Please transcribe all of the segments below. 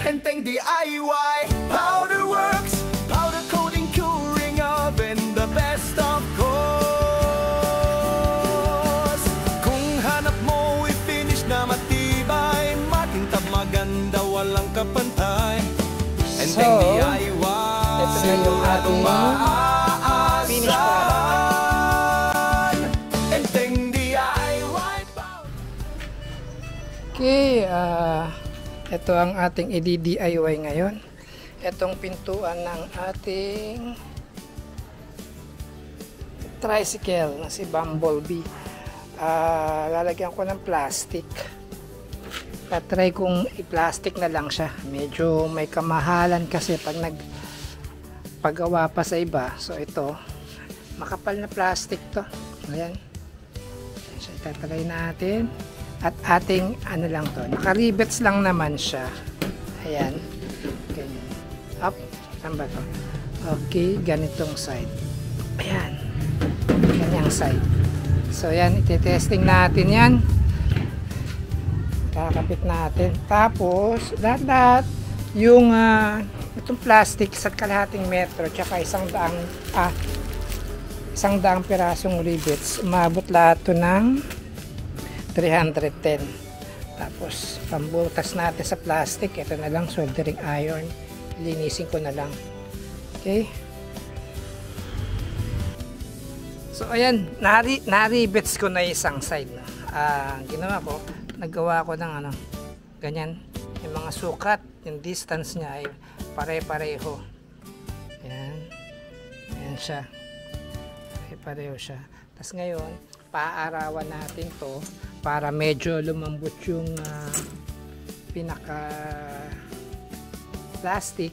Enteng DIY Powder Works, powder coating, curing oven, the best of course. Kung hanap mo i-finish na matibay, makintab, maganda, walang kapantay. Enteng DIY, ito na yung ating finish product. Enteng DIY. Okay, ito ang ating i-DIY ngayon. Itong pintuan ng ating tricycle na si Bumblebee. Lalagyan ko ng plastic. Try kong i-plastic na lang siya. Medyo may kamahalan kasi pag nagpagawa pa sa iba. So ito, makapal na plastic to. Ayan. So itatry natin. At ating ano lang to, naka-rivets lang naman siya. Ayan. Ganyan. Up. Saan ba to? Okay, ganitong side. Ayan. Ganyang side. So yan, iti-testing natin yan. Kakapit natin. Tapos, lahat yung itong plastic sa kalahating metro tsaka isang daang pirasong rivets. Umabot lahat to ng 310. Tapos pambutas natin sa plastic, ito na lang soldering iron, linisin ko na lang. Okay, so ayan, na-rivets ko na isang side. Ginawa ko, naggawa ko ng ano, ganyan, yung mga sukat, yung distance nya ay pare-pareho. Ayan, ayan siya, pare-pareho siya. Tapos ngayon paaarawan natin to para medyo lumambot yung pinaka plastic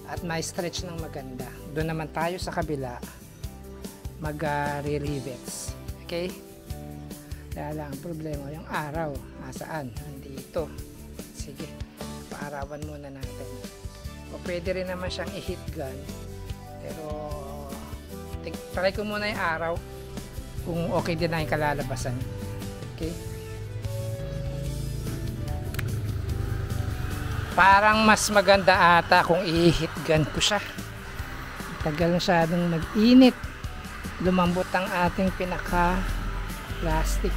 at may stretch ng maganda. Doon naman tayo sa kabila mag re-rivets. Okay, kaya lang ang problema yung araw, nasaan? Nandito. Sige, paarawan muna natin. O pwede rin naman siyang i-heat gun, pero try ko muna yung araw kung okay din na yung kalalabasan. Okay, parang mas maganda ata kung i-heat gun ko siya. Tagal masyadong nag-init, lumambot ang ating pinaka plastic.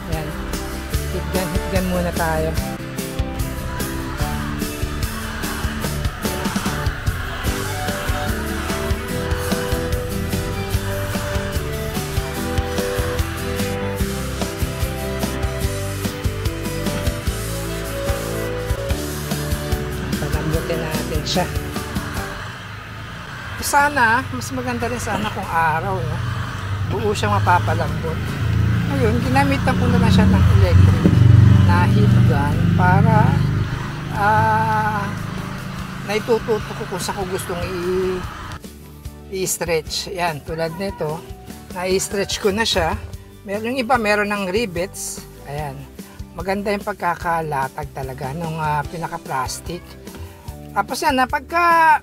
Yan, heat gun muna tayo. Natin siya. Sana mas maganda rin sana kung araw, no? Buo siyang mapapalambot. Ngayon, ginamitan ko na lang siya ng electric na heat gun para naitututo ko kung saan ko gustong i-stretch. Yan, tulad nito, na-i-stretch ko na siya. Yung iba meron ng rivets. Ayan, maganda yung pagkakalatag talaga nung pinaka-plastic. Tapos yan, pagka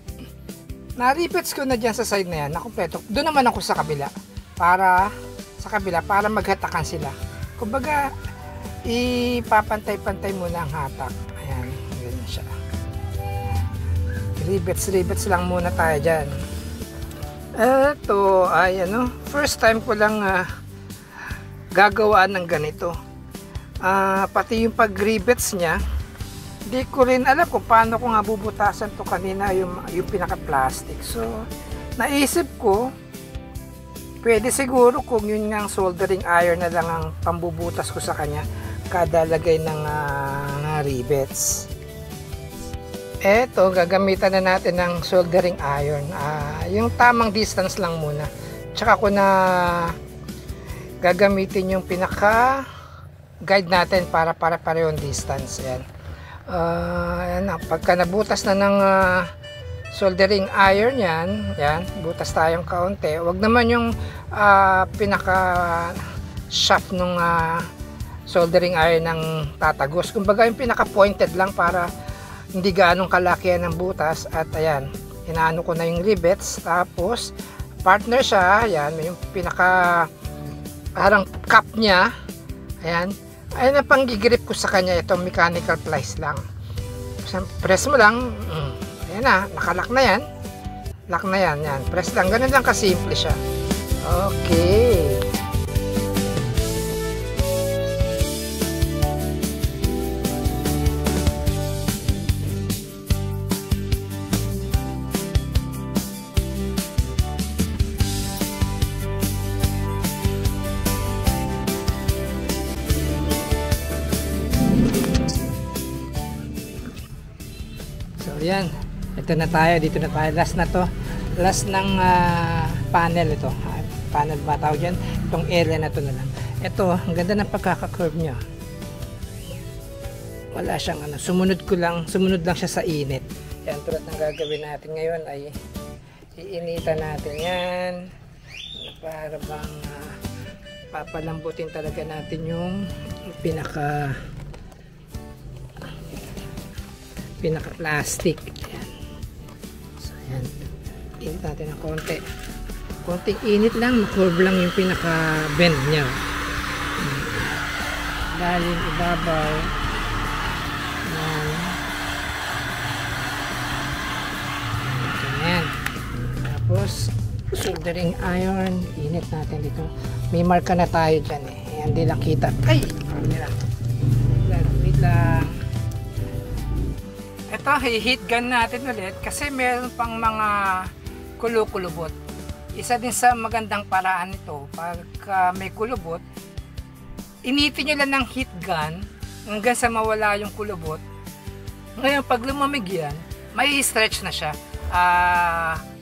na-rivets ko na dyan sa side na yan, nakumpleto, doon naman ako sa kabila para maghatakan sila. Kumbaga, ipapantay-pantay muna ang hatak. Ayan, ganyan siya. Rivets lang muna tayo dyan. Ito ay first time ko lang gagawaan ng ganito. Pati yung pag-rivets nya, di ko rin alam kung paano ko nga bubutasan to kanina yung pinaka-plastic. So, naisip ko, pwede siguro kung yun nga soldering iron na lang ang pambubutas ko sa kanya kada lagay ng rivets. Eto, gagamitan na natin ng soldering iron. Yung tamang distance lang muna. Tsaka ko na gagamitin yung pinaka-guide natin para parehong distance. Yan. Pagka nabutas na ng soldering iron yan, butas tayong kaunti. Huwag naman yung pinaka shaft ng soldering iron ng tatagos. Kumbaga yung pinaka pointed lang para hindi gaanong kalakihan ng butas. At ayan, inaano ko na yung rivets. Tapos partner siya, ayan, yung pinaka parang cap nya, ayan, ay napanggigirip ko sa kanya itong mechanical plies lang. Press mo lang. Ayan na, nakalock na yan. Lock na yan, yan. Press lang, ganun lang kasimple siya. Okay. Yan, ito na tayo, dito na tayo, last na to, last ng panel ito, panel ba tawag yan, itong area na to na lang. Ito, ang ganda ng pagkaka-curve nya, wala siyang ano, sumunod lang siya sa init. Yan, tulad ng gagawin natin ngayon ay iinitan natin yan para bang papalambutin talaga natin yung pinaka-plastic. Ayan. So, ayan. Init natin ng konti. Konting init lang, makurve lang yung pinaka-bend niya. Lalim, ibabaw. Ayan. Ayan. Tapos, soldering iron. Init natin dito. May marka na tayo dyan eh. Ayan, di lang kita. Ay! Wait lang. Ito, i-heat gun natin ulit kasi meron pang mga kulukulubot. Isa din sa magandang paraan nito, pagka may kulubot, initin nyo lang ng heat gun hanggang sa mawala yung kulubot. Ngayon, pag lumamig yan, may stretch na siya.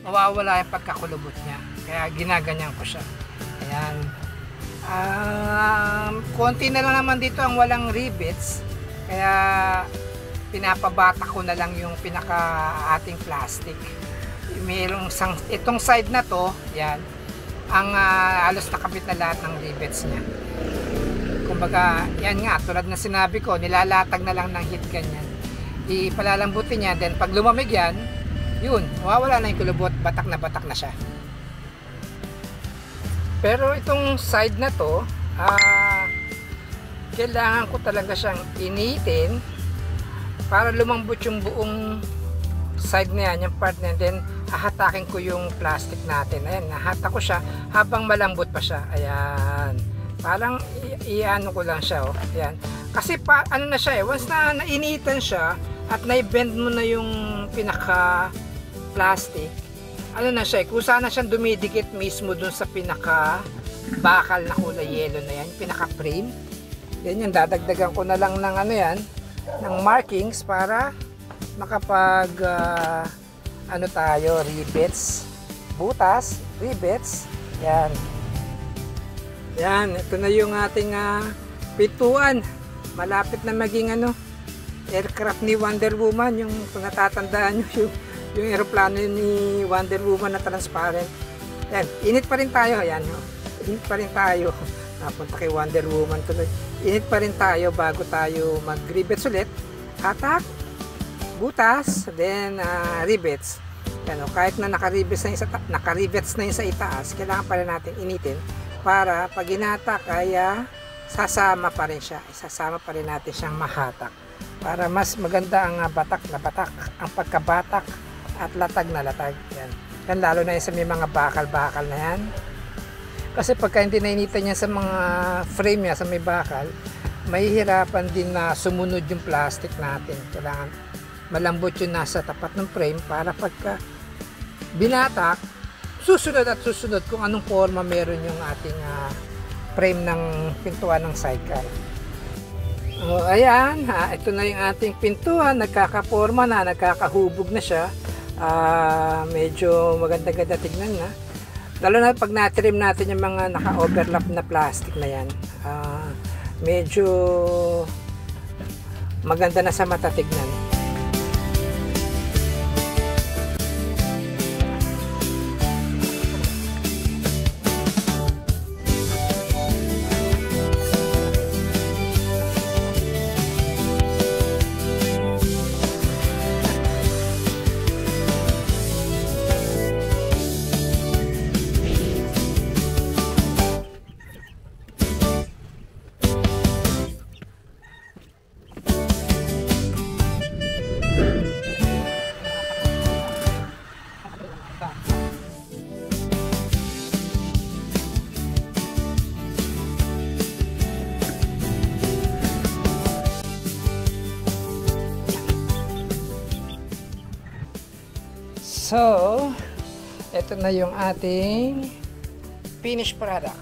Mawawala yung pagkakulubot niya. Kaya ginaganyan ko siya. Ayan. Konti na lang naman dito ang walang rivets. Kaya pinapabata ko na lang yung pinaka ating plastic. Mayroong itong side na to, yan, ang alos nakabit na lahat ng rivets niya. Kumbaga, yan nga, tulad na sinabi ko, nilalatag na lang ng heat gun yan. Ipalalambutin niya, then pag lumamig yan, yun, mawawala na yung kulubot, batak na siya. Pero itong side na to, kailangan ko talaga siyang initin para lumambot yung buong side na yan, yung part na yan. Then hahatakin ko yung plastic natin. Ayan, nahatak ko siya habang malambot pa siya. Ayan, parang iano ko lang siya, oh. Ayan, kasi ano na siya eh, once na nainitan siya at na-bend mo na yung pinaka plastic, ano na siya eh, kusa na siyang dumidikit mismo dun sa pinaka bakal na kulay yellow na yan, pinaka frame. Then yung dadagdagan ko na lang ng ano yan, ng markings para makapag ano tayo, rivets, butas, rivets. Yan, yan, ito na yung ating pintuan. Malapit na maging ano, aircraft ni Wonder Woman. Yung kung natatandaan nyo, yung aeroplano ni Wonder Woman na transparent. Yan, init pa rin tayo. Yan, init pa rin tayo. Napunta kay Wonder Woman tuloy. Init pa rin tayo bago tayo mag-rivets ulit. Hatak, butas, then rivets. Yan, kahit na naka-rivets na yung sa itaas, kailangan pa rin natin initin para pag inatak ay sasama pa rin siya. Isasama pa rin natin siyang mahatak para mas maganda ang batak na batak, ang pagkabatak at latag na latag. Yan, yan lalo na yung sa may mga bakal-bakal na yan. Kasi pagka hindi nainitan niya sa mga frame niya, sa may bakal, mahihirapan din na sumunod yung plastic natin. Kailangan malambot yung nasa tapat ng frame para pagka binatak, susunod at susunod kung anong forma meron yung ating frame ng pintuan ng sidecar. Ayan, ito na yung ating pintuan, nagkakaporma na, nagkakahubog na siya. Medyo maganda-ganda tignan na. Lalo na pag na-trim natin yung mga naka-overlap na plastic na yan, medyo maganda na sa mata tignan. So, ito na yung ating finished product.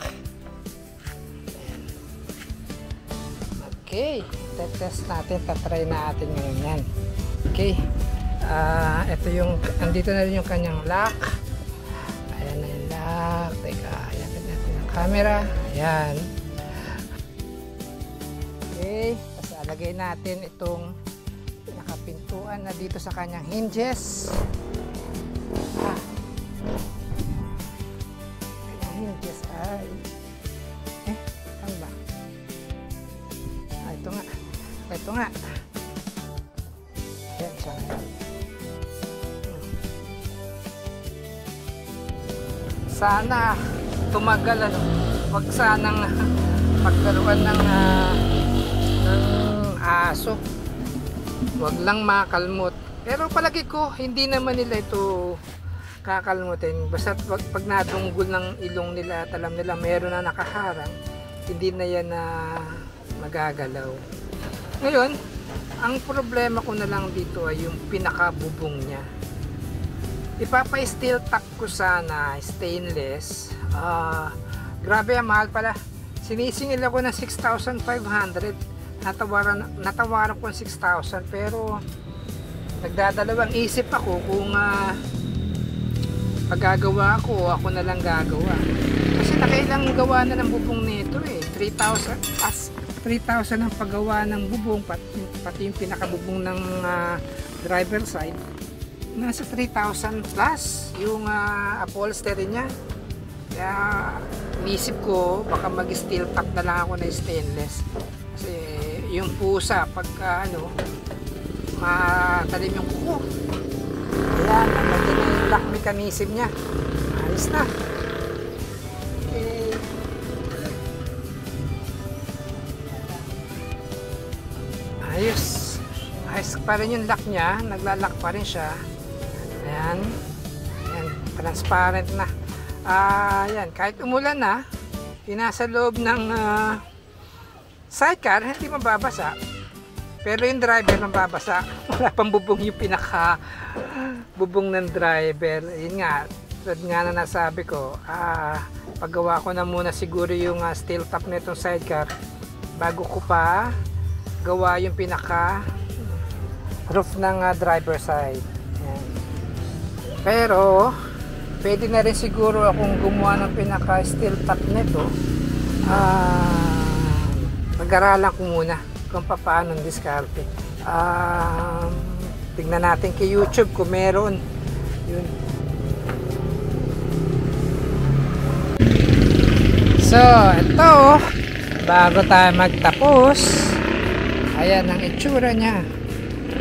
Okay, test natin, tatry natin ngayon yan. Okay, ito yung, andito na rin yung kanyang lock. Ayan na yung lock. Teka, ayan natin yung camera. Ayan. Okay, tapos alagay natin itong nakapintuan na dito sa kanyang hinges. Kanyang hinges ay ano ba? Ito nga yan siya. Sana tumagal, ano, wag sanang pagkaroon ng aso, wag lang makalmot. Pero palagi ko hindi naman nila ito kakalmutin, basta pag nadunggol ng ilong nila at alam nila meron na nakaharang, hindi na yan na magagalaw. Ngayon, ang problema ko na lang dito ay yung pinakabubong niya. Ipapa-steel top ko sana, stainless. Grabe, mahal pala. Sinisingil ako ng 6,500. Natawaran ko ng 6,000, pero nagdadalawang isip ako kung paggagawa ako na lang gagawa. Kasi nakailang gawa na ng bubong nito eh. 3,000 ang paggawa ng bubong, pati yung pinakabubong ng driver side. Nasa 3,000 plus yung upholstery niya. Kaya inisip ko baka mag-steel top na lang ako na stainless. Kasi yung pusa pagka matalim yung kuko. Ayan, nandiyan na yung lock mechanism niya. Ayos na. Okay. Ayos. Ayos pa rin yung lock niya. Naglalak pa rin siya. Ayan. Ayan. Transparent na. Ayan. Kahit umulan na, pinasa loob ng sidecar, hindi mababasa. Pero yung driver mababasa. Wala pang bubong yung pinaka bubong ng driver. Yun nga. Tulad nga na nasabi ko, paggawa ko na muna siguro yung steel top na itong sidecar bago ko pa gawa yung pinaka roof ng driver side. Ayan. Pero pwede na rin siguro akong gumawa ng pinaka steel top nito. Pag-aralan ko muna kung paano ang diskarte. Tignan natin kay YouTube kung meron. Yun. So, ito, bago tayo magtapos, ayan ang itsura niya.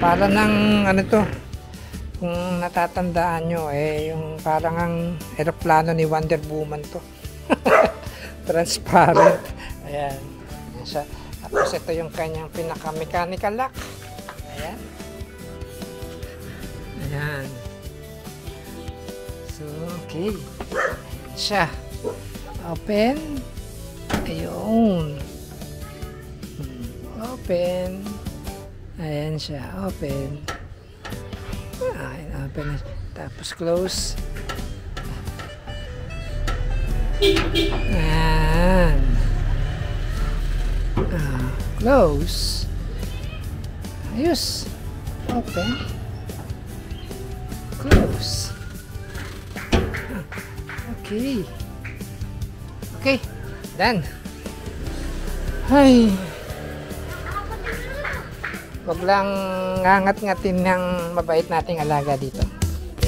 Para ng ano to, kung natatandaan nyo, yung parang ang aeroplano ni Wonder Woman to. Transparent. Ayan. Ayan siya. Tapos ito yung kanyang pinaka-mechanical lock. Ayan. Ayan. So, okay. Siya. Open. Ayun. Open. Ayan siya. Open. Ayan, open na. Tapos close. Ayan. Close. Ayos. Open. Close. Okay. Okay. Done. Ay. Wag lang ngangat-ngatin ng mabait nating alaga dito.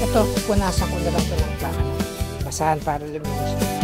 Ito, pupunasan ko na lang ito ng basahan para luminis siya.